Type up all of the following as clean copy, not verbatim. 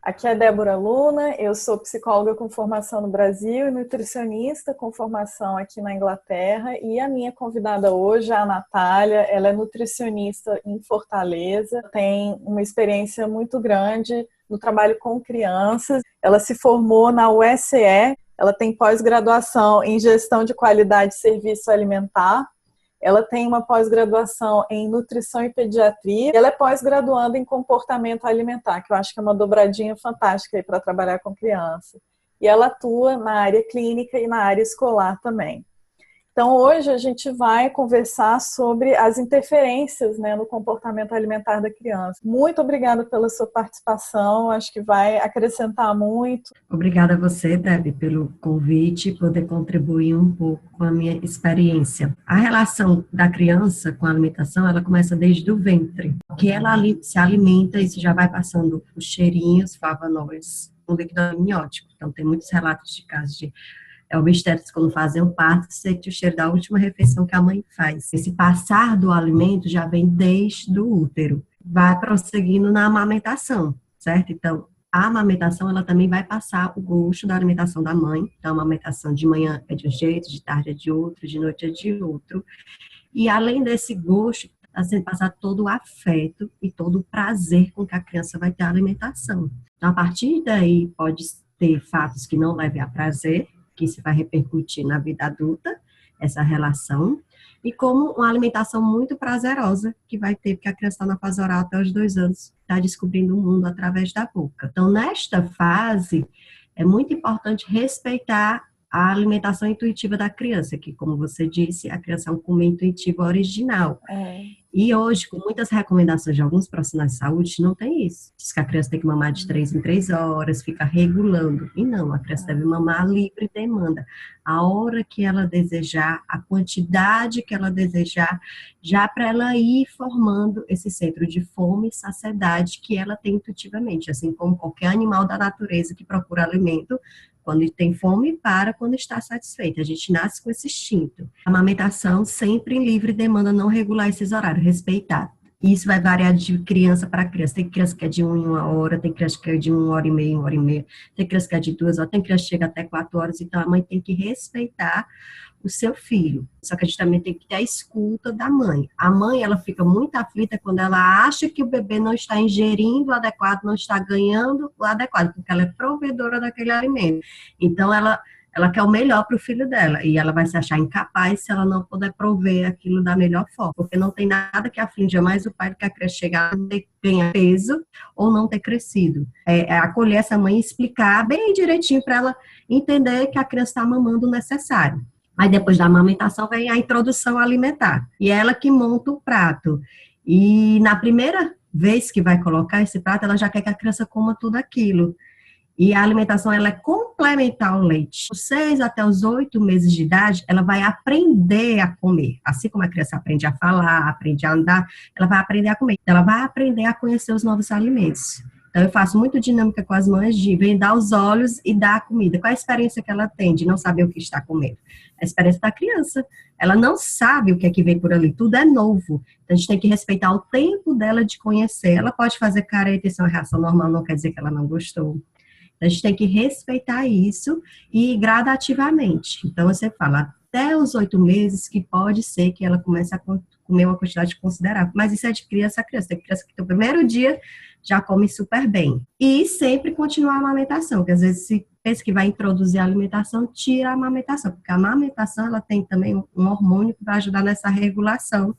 Aqui é Débora Luna, eu sou psicóloga com formação no Brasil e nutricionista com formação aqui na Inglaterra, e a minha convidada hoje é a Natália. Ela é nutricionista em Fortaleza, tem uma experiência muito grande no trabalho com crianças. Ela se formou na USE, ela tem pós-graduação em gestão de qualidade de serviço alimentar. Ela tem uma pós-graduação em nutrição e pediatria. Ela é pós-graduanda em comportamento alimentar, que eu acho que é uma dobradinha fantástica para trabalhar com criança. E ela atua na área clínica e na área escolar também. Então, hoje a gente vai conversar sobre as interferências, né, no comportamento alimentar da criança. Muito obrigada pela sua participação, acho que vai acrescentar muito. Obrigada a você, Debbie, pelo convite e poder contribuir um pouco com a minha experiência. A relação da criança com a alimentação, ela começa desde o ventre, que ela se alimenta e já vai passando os cheirinhos, flavanoides, no líquido amniótico. Então, tem muitos relatos de casos de obstetras, quando fazem o parto, sente o cheiro da última refeição que a mãe faz. Esse passar do alimento já vem desde o útero, vai prosseguindo na amamentação, certo? Então, a amamentação, ela também vai passar o gosto da alimentação da mãe. Então, a amamentação de manhã é de um jeito, de tarde é de outro, de noite é de outro. E além desse gosto, está sendo passado todo o afeto e todo o prazer com que a criança vai ter a alimentação. Então, a partir daí, pode ter fatos que não levem a prazer, que isso vai repercutir na vida adulta, essa relação, e como uma alimentação muito prazerosa que vai ter, porque a criança está na fase oral até os 2 anos, está descobrindo o mundo através da boca. Então, nesta fase, é muito importante respeitar a alimentação intuitiva da criança, que, como você disse, a criança é um comer intuitivo original. E hoje, com muitas recomendações de alguns profissionais de saúde, não tem isso. Diz que a criança tem que mamar de 3 em 3 horas, fica regulando. E não, a criança deve mamar livre demanda. A hora que ela desejar, a quantidade que ela desejar, já para ela ir formando esse centro de fome e saciedade que ela tem intuitivamente. Assim como qualquer animal da natureza que procura alimento, quando tem fome, para quando está satisfeita. A gente nasce com esse instinto. A amamentação sempre em livre demanda, não regular esses horários, respeitar. E isso vai variar de criança para criança. Tem criança que é de 1 em 1 hora, tem criança que é de 1 hora e meia, 1 hora e meia, tem criança que é de 2 horas, tem criança que chega até 4 horas. Então, a mãe tem que respeitar o seu filho. Só que a gente também tem que ter a escuta da mãe. A mãe, ela fica muito aflita quando ela acha que o bebê não está ingerindo o adequado, não está ganhando o adequado, porque ela é provedora daquele alimento. Então, ela quer o melhor para o filho dela, e ela vai se achar incapaz se ela não puder prover aquilo da melhor forma, porque não tem nada que aflige mais o pai do que a criança chegar a ganhar peso ou não ter crescido. É acolher essa mãe e explicar bem direitinho para ela entender que a criança está mamando o necessário. Aí depois da amamentação vem a introdução alimentar, e é ela que monta o prato. E na primeira vez que vai colocar esse prato, ela já quer que a criança coma tudo aquilo. E a alimentação, ela é complementar ao leite. Dos 6 até os 8 meses de idade, ela vai aprender a comer. Assim como a criança aprende a falar, aprende a andar, ela vai aprender a comer. Ela vai aprender a conhecer os novos alimentos. Então, eu faço muito dinâmica com as mães de vendar os olhos e dar a comida. Qual é a experiência que ela tem de não saber o que está comendo? A experiência da criança. Ela não sabe o que é que vem por ali. Tudo é novo. Então, a gente tem que respeitar o tempo dela de conhecer. Ela pode fazer careta, isso é uma reação normal, não quer dizer que ela não gostou. A gente tem que respeitar isso e gradativamente. Então, você fala, até os 8 meses que pode ser que ela comece a comer uma quantidade considerável. Mas isso é de criança a criança. Tem criança que no primeiro dia já come super bem. E sempre continuar a amamentação, porque às vezes se pensa que vai introduzir a alimentação, tira a amamentação. Porque a amamentação, ela tem também um hormônio que vai ajudar nessa regulação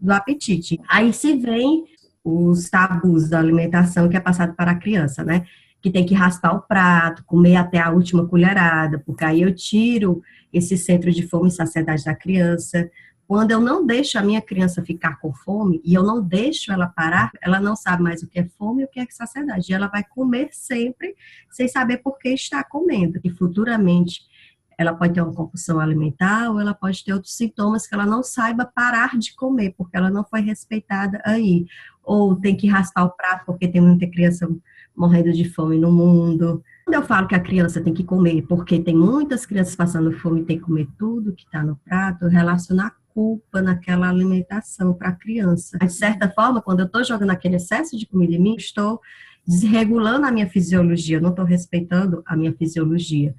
do apetite. Aí se vem os tabus da alimentação que é passado para a criança, né? Que tem que raspar o prato, comer até a última colherada, porque aí eu tiro esse centro de fome e saciedade da criança. Quando eu não deixo a minha criança ficar com fome, e eu não deixo ela parar, ela não sabe mais o que é fome e o que é saciedade. E ela vai comer sempre, sem saber por que está comendo. E futuramente, ela pode ter uma compulsão alimentar, ou ela pode ter outros sintomas que ela não saiba parar de comer, porque ela não foi respeitada aí. Ou tem que raspar o prato, porque tem muita criança morrendo de fome no mundo. Quando eu falo que a criança tem que comer, porque tem muitas crianças passando fome e tem que comer tudo que está no prato, relacionar culpa naquela alimentação para a criança. De certa forma, quando eu estou jogando aquele excesso de comida em mim, estou desregulando a minha fisiologia, eu não estou respeitando a minha fisiologia.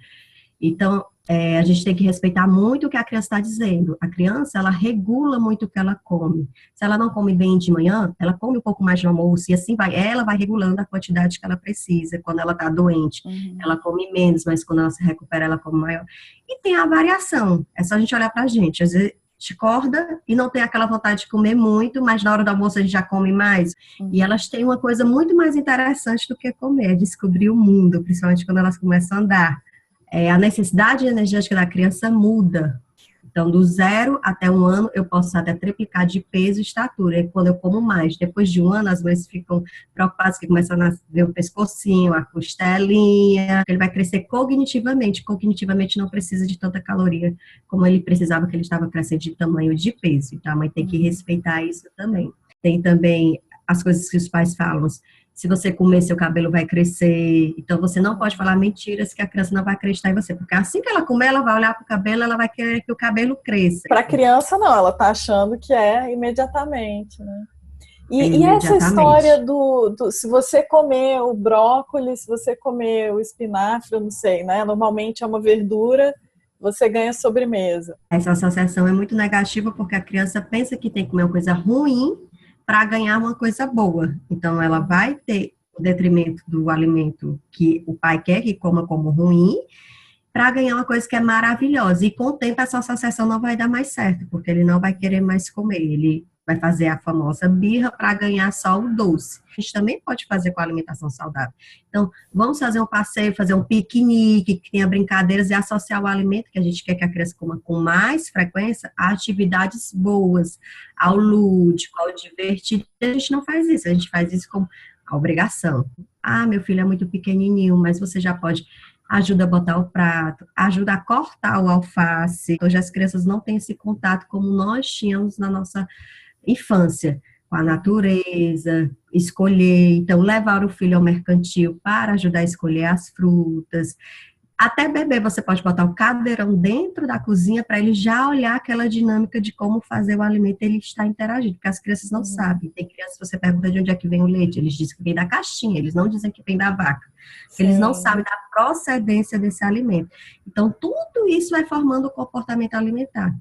Então, a gente tem que respeitar muito o que a criança está dizendo. A criança, ela regula muito o que ela come. Se ela não come bem de manhã, ela come um pouco mais no almoço, e assim ela vai regulando a quantidade que ela precisa. Quando ela está doente, ela come menos, mas quando ela se recupera, ela come maior. E tem a variação. É só a gente olhar para a gente. Às vezes, a gente acorda e não tem aquela vontade de comer muito, mas na hora do almoço a gente já come mais. E elas têm uma coisa muito mais interessante do que comer, é descobrir o mundo, principalmente quando elas começam a andar. A necessidade energética da criança muda. Então, do 0 até 1 ano, eu posso até triplicar de peso e estatura. É quando eu como mais. Depois de 1 ano, as mães ficam preocupadas que começam a ver o pescocinho, a costelinha. Ele vai crescer cognitivamente. Cognitivamente não precisa de tanta caloria como ele precisava, que ele estava crescendo de tamanho de peso. Então, a mãe tem que respeitar isso também. Tem também as coisas que os pais falam. Se você comer, seu cabelo vai crescer. Então, você não pode falar mentiras que a criança não vai acreditar em você. Porque assim que ela comer, ela vai olhar para o cabelo, ela vai querer que o cabelo cresça. Para a criança, não. Ela está achando que é imediatamente, né? E essa história se você comer o brócolis, se você comer o espinafre, eu não sei, né? Normalmente é uma verdura, você ganha sobremesa. Essa associação é muito negativa porque a criança pensa que tem que comer uma coisa ruim para ganhar uma coisa boa. Então, ela vai ter o detrimento do alimento que o pai quer que coma como ruim, para ganhar uma coisa que é maravilhosa. E com o tempo, essa associação não vai dar mais certo, porque ele não vai querer mais comer. Ele vai fazer a famosa birra para ganhar só o doce. A gente também pode fazer com a alimentação saudável. Então, vamos fazer um passeio, fazer um piquenique, que tenha brincadeiras e associar o alimento que a gente quer que a criança coma com mais frequência a atividades boas, ao lúdico, ao divertido. A gente não faz isso, a gente faz isso como a obrigação. Ah, meu filho é muito pequenininho, mas você já pode... Ajuda a botar o prato, ajuda a cortar o alface. Hoje as crianças não têm esse contato como nós tínhamos na nossa infância, com a natureza, escolher. Então, levar o filho ao mercantil para ajudar a escolher as frutas. Até bebê, você pode botar o cadeirão dentro da cozinha para ele já olhar aquela dinâmica de como fazer o alimento, ele está interagindo, porque as crianças não sabem. Tem crianças, você pergunta de onde é que vem o leite, eles dizem que vem da caixinha, eles não dizem que vem da vaca. Eles não sabem da procedência desse alimento. Então, tudo isso vai formando o comportamento alimentar.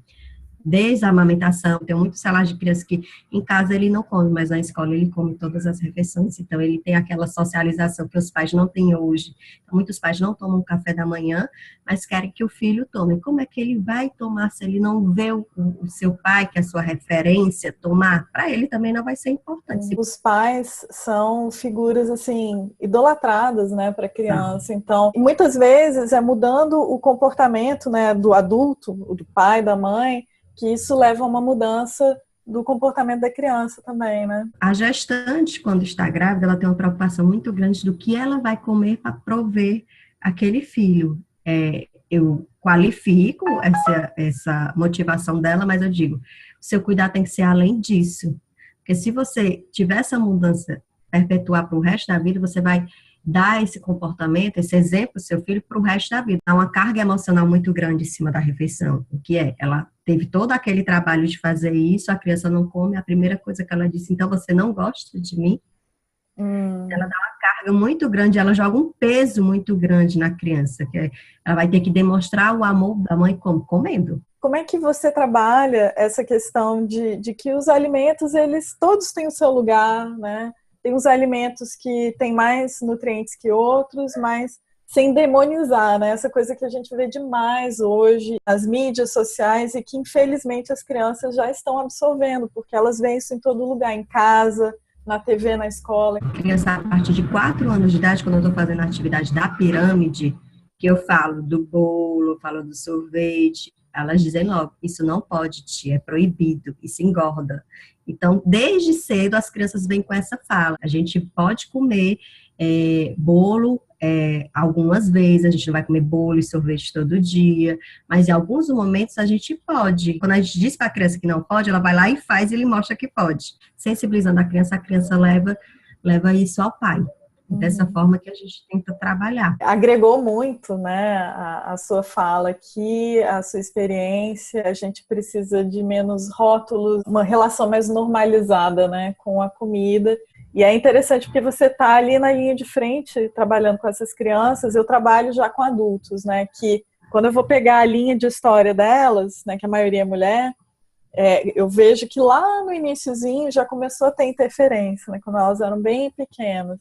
Desde a amamentação, tem muitos celular de criança que em casa ele não come, mas na escola ele come todas as refeições. Então, ele tem aquela socialização que os pais não têm hoje. Então, muitos pais não tomam café da manhã, mas querem que o filho tome. Como é que ele vai tomar se ele não vê o seu pai, que é a sua referência, tomar? Para ele também não vai ser importante. Os pais são figuras, assim, idolatradas, né, para a criança. Então, muitas vezes é mudando o comportamento, né, do adulto, do pai, da mãe, que isso leva a uma mudança do comportamento da criança também, né? A gestante, quando está grávida, ela tem uma preocupação muito grande do que ela vai comer para prover aquele filho. Eu qualifico essa motivação dela, mas eu digo, o seu cuidado tem que ser além disso. Porque se você tiver essa mudança, perpetuar para o resto da vida, você vai dar esse comportamento, esse exemplo ao seu filho para o resto da vida. Há uma carga emocional muito grande em cima da refeição. O que é? Ela teve todo aquele trabalho de fazer isso, a criança não come, a primeira coisa que ela disse, então você não gosta de mim? Ela dá uma carga muito grande, ela joga um peso muito grande na criança, que ela vai ter que demonstrar o amor da mãe como? Comendo. Como é que você trabalha essa questão de que os alimentos, eles todos têm o seu lugar, né? Tem uns alimentos que têm mais nutrientes que outros, mas sem demonizar, né? Essa coisa que a gente vê demais hoje nas mídias sociais e que, infelizmente, as crianças já estão absorvendo, porque elas veem isso em todo lugar, em casa, na TV, na escola. A criança, a partir de 4 anos de idade, quando eu estou fazendo a atividade da pirâmide, que eu falo do bolo, falo do sorvete, elas dizem logo, isso não pode, tia, é proibido, isso engorda. Então, desde cedo, as crianças vêm com essa fala. A gente pode comer bolo algumas vezes, a gente não vai comer bolo e sorvete todo dia, mas em alguns momentos a gente pode. Quando a gente diz para a criança que não pode, ela vai lá e faz e ele mostra que pode. Sensibilizando a criança leva isso ao pai. Dessa forma que a gente tenta trabalhar. Agregou muito, né, a sua fala aqui, a sua experiência. A gente precisa de menos rótulos, uma relação mais normalizada, né, com a comida. E é interessante porque você está ali na linha de frente, trabalhando com essas crianças. Eu trabalho já com adultos, né? Que quando eu vou pegar a linha de história delas, né, que a maioria é mulher, eu vejo que lá no iniciozinho já começou a ter interferência, né, quando elas eram bem pequenas.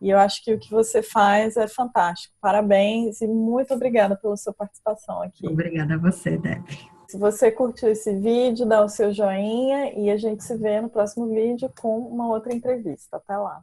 E eu acho que o que você faz é fantástico. Parabéns e muito obrigada pela sua participação aqui. Obrigada a você, Deb. Se você curtiu esse vídeo, dá o seu joinha e a gente se vê no próximo vídeo com uma outra entrevista. Até lá!